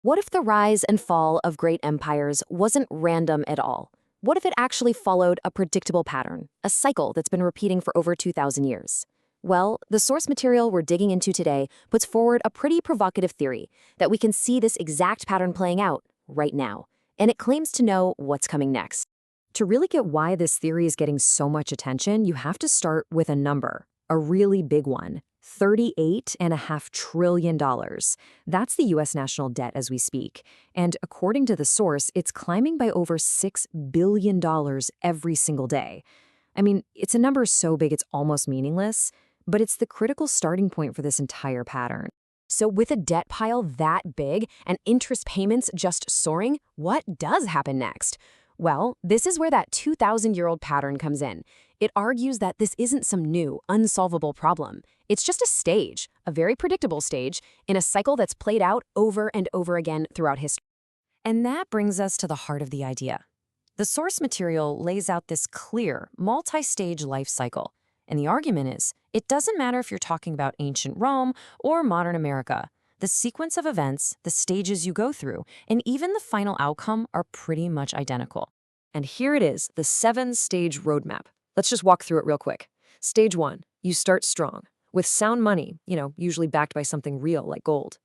What if the rise and fall of great empires wasn't random at all? What if it actually followed a predictable pattern, a cycle that's been repeating for over 2,000 years? Well, the source material we're digging into today puts forward a pretty provocative theory that we can see this exact pattern playing out right now, and it claims to know what's coming next. To really get why this theory is getting so much attention, you have to start with a number, a really big one. $38.5 trillion. That's the US national debt as we speak. And according to the source, it's climbing by over $6 billion every single day. I mean, it's a number so big it's almost meaningless, but it's the critical starting point for this entire pattern. So with a debt pile that big and interest payments just soaring, what does happen next? Well, this is where that 2,000-year-old pattern comes in. It argues that this isn't some new, unsolvable problem. It's just a stage, a very predictable stage, in a cycle that's played out over and over again throughout history. And that brings us to the heart of the idea. The source material lays out this clear, multi-stage life cycle. And the argument is, it doesn't matter if you're talking about ancient Rome or modern America. The sequence of events, the stages you go through, and even the final outcome are pretty much identical. And here it is, the 7-stage roadmap. Let's just walk through it real quick. Stage 1, you start strong, with sound money, usually backed by something real like gold.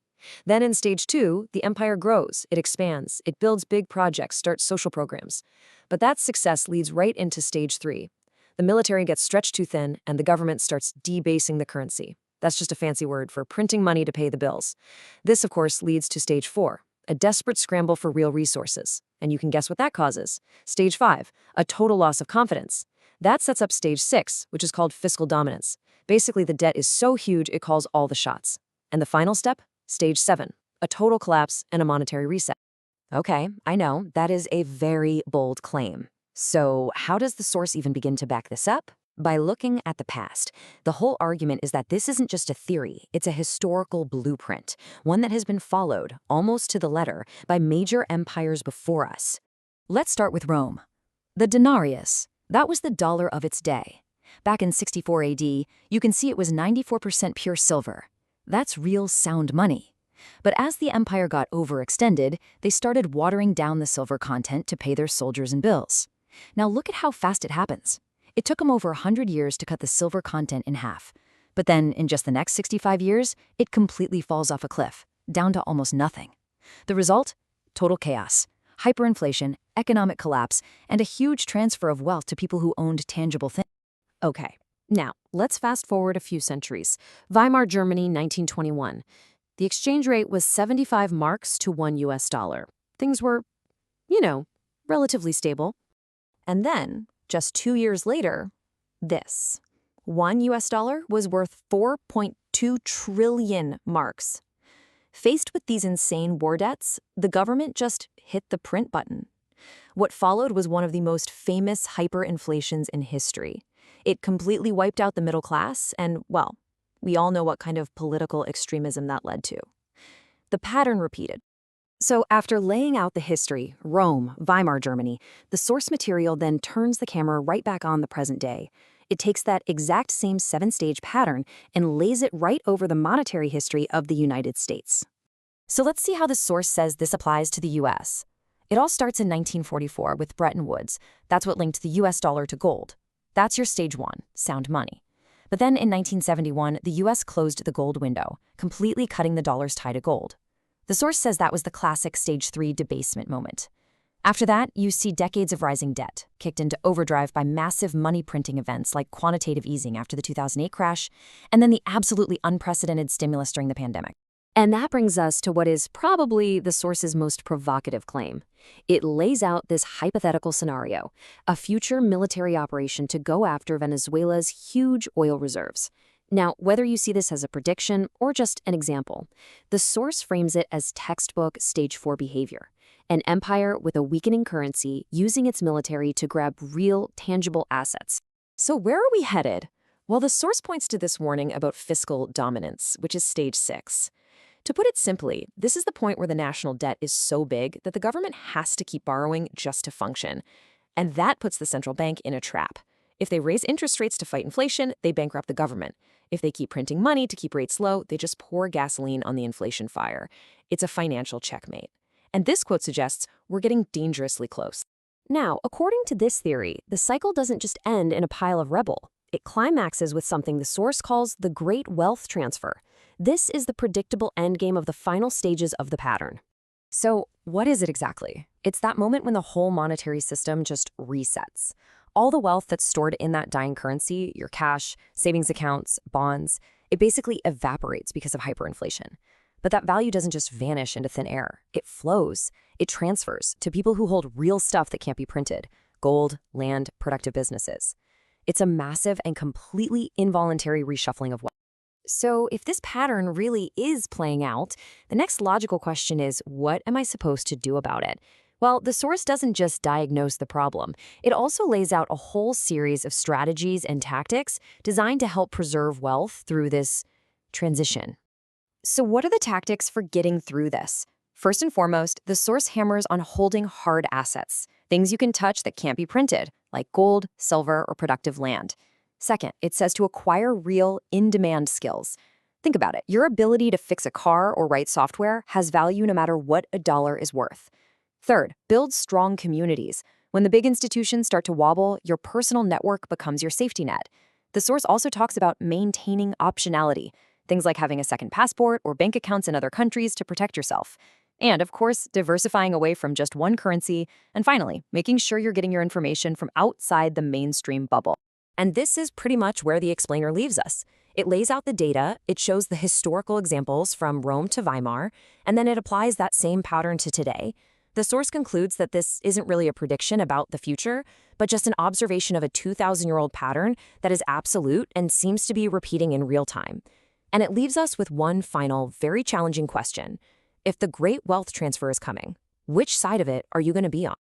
Then in Stage 2, the empire grows, it expands, it builds big projects, starts social programs. But that success leads right into Stage 3. The military gets stretched too thin, and the government starts debasing the currency. That's just a fancy word for printing money to pay the bills. This, of course, leads to Stage 4, a desperate scramble for real resources. And you can guess what that causes. Stage 5, a total loss of confidence. That sets up Stage 6, which is called fiscal dominance. Basically, the debt is so huge it calls all the shots. And the final step? Stage 7, a total collapse and a monetary reset. Okay, I know, that is a very bold claim. So how does the source even begin to back this up? By looking at the past. The whole argument is that this isn't just a theory, it's a historical blueprint, one that has been followed, almost to the letter, by major empires before us. Let's start with Rome. The denarius, that was the dollar of its day. Back in 64 AD, you can see it was 94% pure silver. That's real sound money. But as the empire got overextended, they started watering down the silver content to pay their soldiers and bills. Now look at how fast it happens. It took them over 100 years to cut the silver content in half. But then, in just the next 65 years, it completely falls off a cliff, down to almost nothing. The result? Total chaos, hyperinflation, economic collapse, and a huge transfer of wealth to people who owned tangible things. Okay, now, let's fast forward a few centuries. Weimar Germany, 1921. The exchange rate was 75 marks to $1. Things were, relatively stable. And then, just 2 years later, this. $1 was worth 4.2 trillion marks. Faced with these insane war debts, the government just hit the print button. What followed was one of the most famous hyperinflations in history. It completely wiped out the middle class, and, well, we all know what kind of political extremism that led to. The pattern repeated. So after laying out the history, Rome, Weimar Germany, the source material then turns the camera right back on the present day. It takes that exact same 7-stage pattern and lays it right over the monetary history of the United States. So let's see how the source says this applies to the US. It all starts in 1944 with Bretton Woods. That's what linked the US dollar to gold. That's your Stage 1, sound money. But then in 1971, the US closed the gold window, completely cutting the dollar's tie to gold. The source says that was the classic Stage 3 debasement moment. After that, you see decades of rising debt, kicked into overdrive by massive money-printing events like quantitative easing after the 2008 crash, and then the absolutely unprecedented stimulus during the pandemic. And that brings us to what is probably the source's most provocative claim. It lays out this hypothetical scenario, a future military operation to go after Venezuela's huge oil reserves. Now, whether you see this as a prediction or just an example, the source frames it as textbook Stage 4 behavior, an empire with a weakening currency using its military to grab real, tangible assets. So where are we headed? Well, the source points to this warning about fiscal dominance, which is Stage 6. To put it simply, this is the point where the national debt is so big that the government has to keep borrowing just to function. And that puts the central bank in a trap. If they raise interest rates to fight inflation, they bankrupt the government. If they keep printing money to keep rates low, they just pour gasoline on the inflation fire. It's a financial checkmate. And this quote suggests we're getting dangerously close. Now, according to this theory, the cycle doesn't just end in a pile of rubble. It climaxes with something the source calls the Great Wealth Transfer. This is the predictable endgame of the final stages of the pattern. So, what is it exactly? It's that moment when the whole monetary system just resets. All the wealth that's stored in that dying currency, your cash, savings accounts, bonds, it basically evaporates because of hyperinflation. But that value doesn't just vanish into thin air. It flows. It transfers to people who hold real stuff that can't be printed: gold, land, productive businesses. It's a massive and completely involuntary reshuffling of wealth. So if this pattern really is playing out, the next logical question is, what am I supposed to do about it? Well, the source doesn't just diagnose the problem. It also lays out a whole series of strategies and tactics designed to help preserve wealth through this transition. So what are the tactics for getting through this? First and foremost, the source hammers on holding hard assets, things you can touch that can't be printed, like gold, silver, or productive land. Second, it says to acquire real, in-demand skills. Think about it. Your ability to fix a car or write software has value no matter what a dollar is worth. Third, build strong communities. When the big institutions start to wobble, your personal network becomes your safety net. The source also talks about maintaining optionality, things like having a second passport or bank accounts in other countries to protect yourself. And, of course, diversifying away from just one currency. And finally, making sure you're getting your information from outside the mainstream bubble. And this is pretty much where the explainer leaves us. It lays out the data, it shows the historical examples from Rome to Weimar, and then it applies that same pattern to today. The source concludes that this isn't really a prediction about the future, but just an observation of a 2,000-year-old pattern that is absolute and seems to be repeating in real time. And it leaves us with one final, very challenging question. If the great wealth transfer is coming, which side of it are you going to be on?